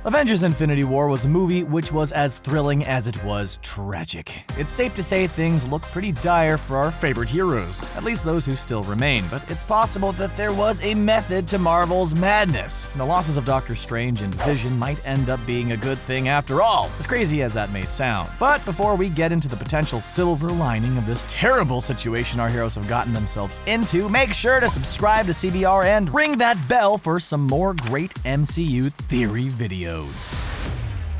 Avengers Infinity War was a movie which was as thrilling as it was tragic. It's safe to say things look pretty dire for our favorite heroes, at least those who still remain, but it's possible that there was a method to Marvel's madness. The losses of Doctor Strange and Vision might end up being a good thing after all, as crazy as that may sound. But before we get into the potential silver lining of this terrible situation our heroes have gotten themselves into, make sure to subscribe to CBR and ring that bell for some more great MCU theory videos.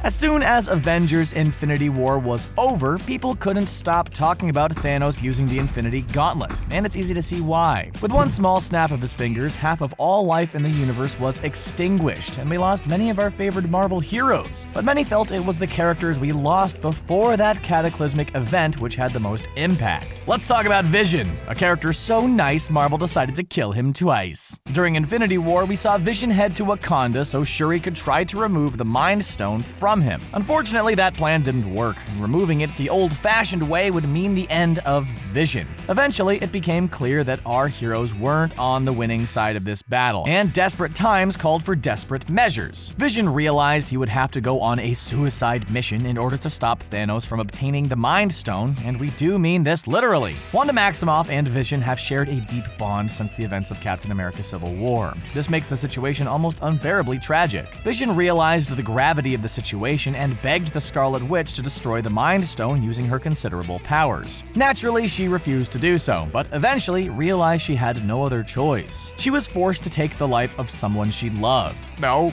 As soon as Avengers Infinity War was over, people couldn't stop talking about Thanos using the Infinity Gauntlet, and it's easy to see why. With one small snap of his fingers, half of all life in the universe was extinguished, and we lost many of our favorite Marvel heroes. But many felt it was the characters we lost before that cataclysmic event which had the most impact. Let's talk about Vision, a character so nice Marvel decided to kill him twice. During Infinity War, we saw Vision head to Wakanda so Shuri could try to remove the Mind Stone from him. Unfortunately, that plan didn't work, and removing it the old-fashioned way would mean the end of Vision. Eventually, it became clear that our heroes weren't on the winning side of this battle, and desperate times called for desperate measures. Vision realized he would have to go on a suicide mission in order to stop Thanos from obtaining the Mind Stone, and we do mean this literally. Wanda Maximoff and Vision have shared a deep bond since the events of Captain America: Civil War. This makes the situation almost unbearably tragic. Vision realized the gravity of the situation and begged the Scarlet Witch to destroy the Mind Stone using her considerable powers. Naturally, she refused to do so, but eventually realized she had no other choice. She was forced to take the life of someone she loved. No,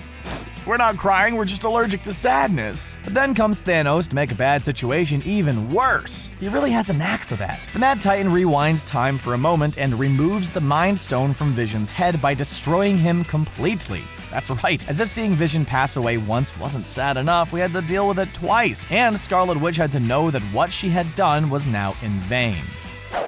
we're not crying, we're just allergic to sadness. But then comes Thanos to make a bad situation even worse. He really has a knack for that. The Mad Titan rewinds time for a moment and removes the Mind Stone from Vision's head by destroying him completely. That's right, as if seeing Vision pass away once wasn't sad enough, we had to deal with it twice, and Scarlet Witch had to know that what she had done was now in vain.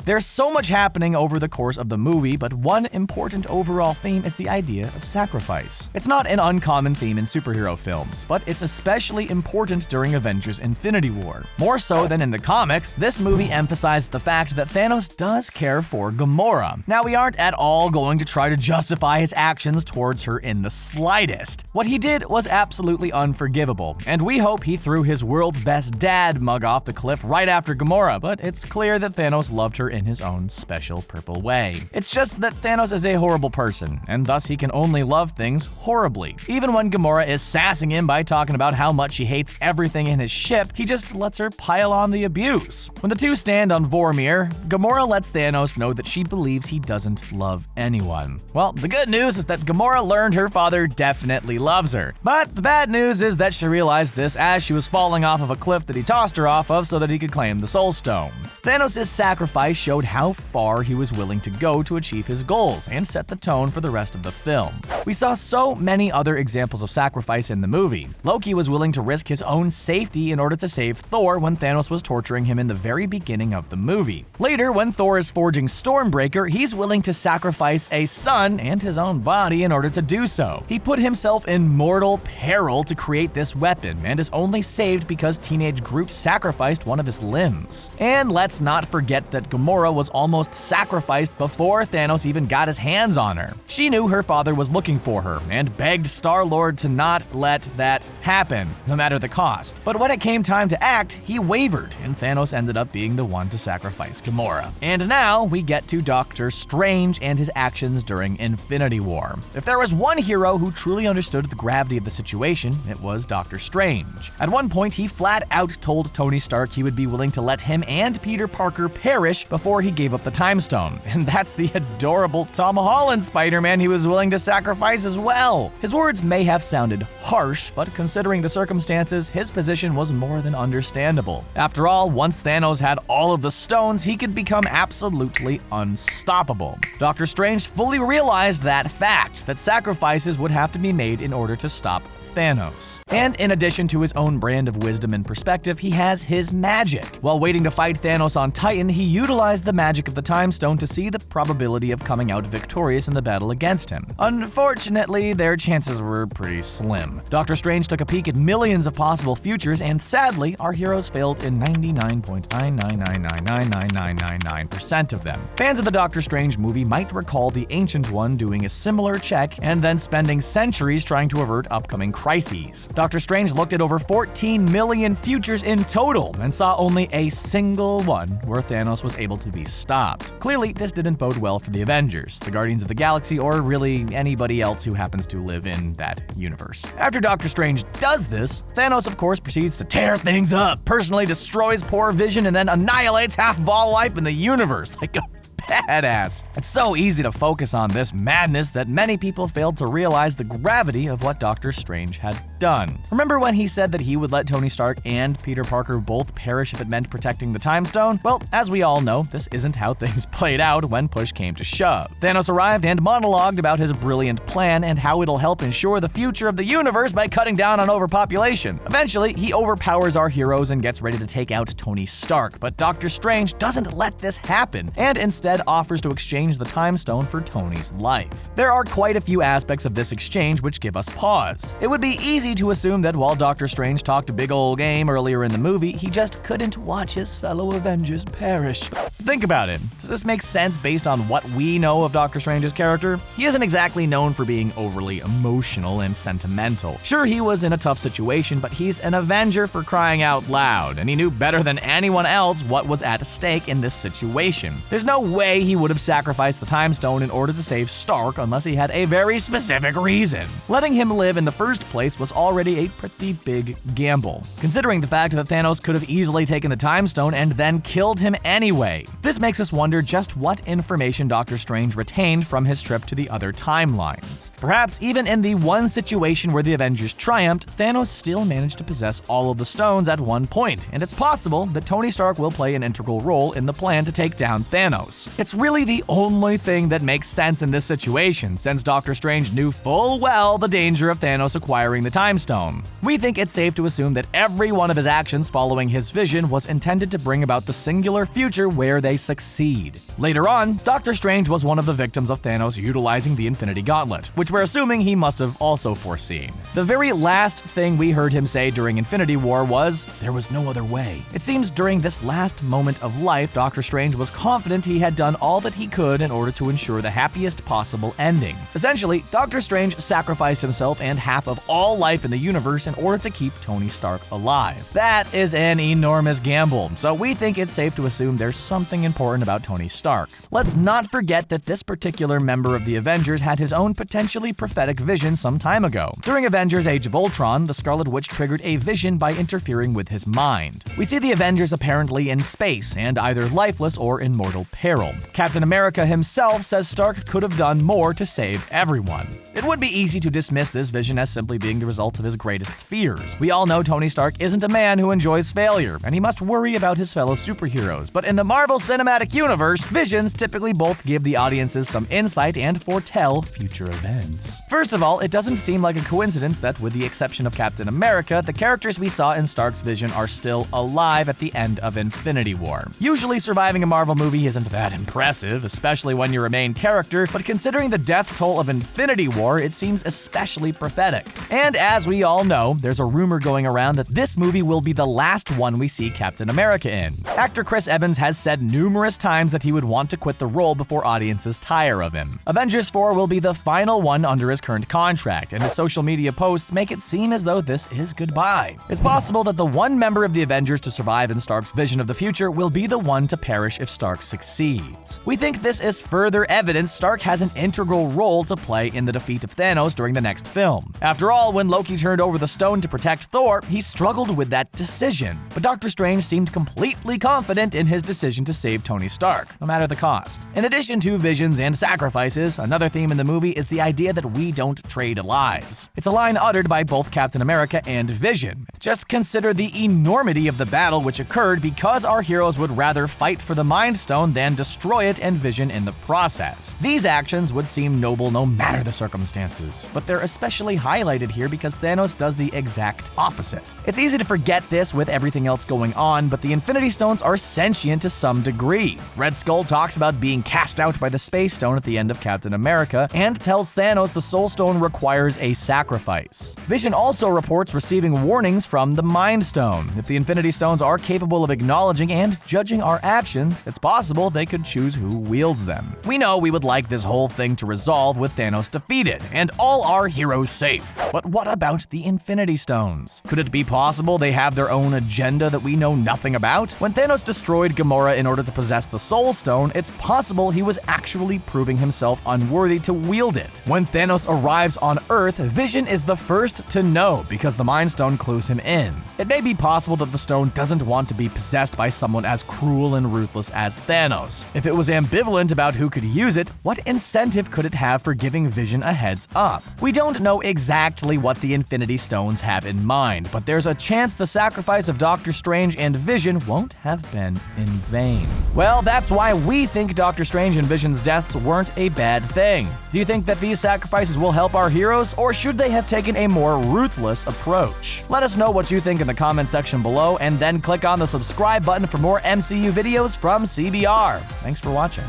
There's so much happening over the course of the movie, but one important overall theme is the idea of sacrifice. It's not an uncommon theme in superhero films, but it's especially important during Avengers Infinity War. More so than in the comics, this movie emphasized the fact that Thanos does care for Gamora. Now, we aren't at all going to try to justify his actions towards her in the slightest. What he did was absolutely unforgivable, and we hope he threw his world's best dad mug off the cliff right after Gamora, but it's clear that Thanos loved her in his own special purple way. It's just that Thanos is a horrible person, and thus he can only love things horribly. Even when Gamora is sassing him by talking about how much she hates everything in his ship, he just lets her pile on the abuse. When the two stand on Vormir, Gamora lets Thanos know that she believes he doesn't love anyone. Well, the good news is that Gamora learned her father definitely loves her. But the bad news is that she realized this as she was falling off of a cliff that he tossed her off of so that he could claim the Soul Stone. Thanos' sacrifice showed how far he was willing to go to achieve his goals and set the tone for the rest of the film. We saw so many other examples of sacrifice in the movie. Loki was willing to risk his own safety in order to save Thor when Thanos was torturing him in the very beginning of the movie. Later, when Thor is forging Stormbreaker, he's willing to sacrifice a son and his own body in order to do so. He put himself in mortal peril to create this weapon and is only saved because teenage Groot sacrificed one of his limbs. And let's not forget that Gamora was almost sacrificed before Thanos even got his hands on her. She knew her father was looking for her and begged Star-Lord to not let that happen, no matter the cost. But when it came time to act, he wavered, and Thanos ended up being the one to sacrifice Gamora. And now we get to Doctor Strange and his actions during Infinity War. If there was one hero who truly understood the gravity of the situation, it was Doctor Strange. At one point, he flat out told Tony Stark he would be willing to let him and Peter Parker perish before he gave up the Time Stone. And that's the adorable Tom Holland Spider-Man he was willing to sacrifice as well. His words may have sounded harsh, but considering the circumstances, his position was more than understandable. After all, once Thanos had all of the stones, he could become absolutely unstoppable. Doctor Strange fully realized that fact, that sacrifices would have to be made in order to stop Thanos. And in addition to his own brand of wisdom and perspective, he has his magic. While waiting to fight Thanos on Titan, he utilized the magic of the Time Stone to see the probability of coming out victorious in the battle against him. Unfortunately, their chances were pretty slim. Doctor Strange took a peek at millions of possible futures, and sadly, our heroes failed in 99.999999999% of them. Fans of the Doctor Strange movie might recall the Ancient One doing a similar check and then spending centuries trying to avert upcoming crises crises. Dr. Strange looked at over 14 million futures in total and saw only a single one where Thanos was able to be stopped. Clearly, this didn't bode well for the Avengers, the Guardians of the Galaxy, or really anybody else who happens to live in that universe. After Doctor Strange does this, Thanos of course proceeds to tear things up, personally destroys poor Vision, and then annihilates half of all life in the universe like a badass. It's so easy to focus on this madness that many people failed to realize the gravity of what Doctor Strange had done. Remember when he said that he would let Tony Stark and Peter Parker both perish if it meant protecting the Time Stone? Well, as we all know, this isn't how things played out when push came to shove. Thanos arrived and monologued about his brilliant plan and how it'll help ensure the future of the universe by cutting down on overpopulation. Eventually, he overpowers our heroes and gets ready to take out Tony Stark, but Doctor Strange doesn't let this happen, and instead offers to exchange the Time Stone for Tony's life. There are quite a few aspects of this exchange which give us pause. It would be easy to assume that while Doctor Strange talked a big old game earlier in the movie, he just couldn't watch his fellow Avengers perish. Think about it. Does this make sense based on what we know of Doctor Strange's character? He isn't exactly known for being overly emotional and sentimental. Sure, he was in a tough situation, but he's an Avenger for crying out loud, and he knew better than anyone else what was at stake in this situation. There's no way he would have sacrificed the Time Stone in order to save Stark unless he had a very specific reason. Letting him live in the first place was already a pretty big gamble, considering the fact that Thanos could have easily taken the Time Stone and then killed him anyway. This makes us wonder just what information Doctor Strange retained from his trip to the other timelines. Perhaps even in the one situation where the Avengers triumphed, Thanos still managed to possess all of the stones at one point, and it's possible that Tony Stark will play an integral role in the plan to take down Thanos. It's really the only thing that makes sense in this situation, since Doctor Strange knew full well the danger of Thanos acquiring the Time Stone. We think it's safe to assume that every one of his actions following his vision was intended to bring about the singular future where they succeed. Later on, Doctor Strange was one of the victims of Thanos utilizing the Infinity Gauntlet, which we're assuming he must have also foreseen. The very last thing we heard him say during Infinity War was, "There was no other way." It seems during this last moment of life, Doctor Strange was confident he had done all that he could in order to ensure the happiest possible ending. Essentially, Doctor Strange sacrificed himself and half of all life in the universe in order to keep Tony Stark alive. That is an enormous gamble, so we think it's safe to assume there's something important about Tony Stark. Let's not forget that this particular member of the Avengers had his own potentially prophetic vision some time ago. During Avengers Age of Ultron, the Scarlet Witch triggered a vision by interfering with his mind. We see the Avengers apparently in space and either lifeless or in mortal peril. Captain America himself says Stark could have done more to save everyone. It would be easy to dismiss this vision as simply being the result of his greatest fears. We all know Tony Stark isn't a man who enjoys failure, and he must worry about his fellow superheroes. But in the Marvel Cinematic Universe, visions typically both give the audiences some insight and foretell future events. First of all, it doesn't seem like a coincidence that, with the exception of Captain America, the characters we saw in Stark's vision are still alive at the end of Infinity War. Usually surviving a Marvel movie isn't that impressive, especially when you're a main character, but considering the death toll of Infinity War, it seems especially prophetic. And as we all know, there's a rumor going around that this movie will be the last one we see Captain America in. Actor Chris Evans has said numerous times that he would want to quit the role before audiences tire of him. Avengers 4 will be the final one under his current contract, and his social media posts make it seem as though this is goodbye. It's possible that the one member of the Avengers to survive in Stark's vision of the future will be the one to perish if Stark succeeds. We think this is further evidence Stark has an integral role to play in the defeat of Thanos during the next film. After all, when Loki turned over the stone to protect Thor, he struggled with that decision. But Doctor Strange seemed completely confident in his decision to save Tony Stark, no matter the cost. In addition to visions and sacrifices, another theme in the movie is the idea that we don't trade lives. It's a line uttered by both Captain America and Vision. Just consider the enormity of the battle which occurred because our heroes would rather fight for the Mind Stone than destroy it and Vision in the process. These actions would seem noble no matter the circumstances, but they're especially highlighted here because Thanos does the exact opposite. It's easy to forget this with everything else going on, but the Infinity Stones are sentient to some degree. Red Skull talks about being cast out by the Space Stone at the end of Captain America and tells Thanos the Soul Stone requires a sacrifice. Vision also reports receiving warnings from the Mind Stone. If the Infinity Stones are capable of acknowledging and judging our actions, it's possible they could choose who wields them. We know we would like this whole thing to resolve with Thanos defeated, and all our heroes safe. But what about the Infinity Stones? Could it be possible they have their own agenda that we know nothing about? When Thanos destroyed Gamora in order to possess the Soul Stone, it's possible he was actually proving himself unworthy to wield it. When Thanos arrives on Earth, Vision is the first to know because the Mind Stone clues him in. It may be possible that the stone doesn't want to be possessed by someone as cruel and ruthless as Thanos. If it was ambivalent about who could use it, what incentive could it have for giving Vision a heads up? We don't know exactly what the Infinity Stones have in mind, but there's a chance the sacrifice of Doctor Strange and Vision won't have been in vain. Well, that's why we think Doctor Strange and Vision's deaths weren't a bad thing. Do you think that these sacrifices will help our heroes, or should they have taken a more ruthless approach? Let us know what you think in the comment section below, and then click on the subscribe button for more MCU videos from CBR. Thanks for watching.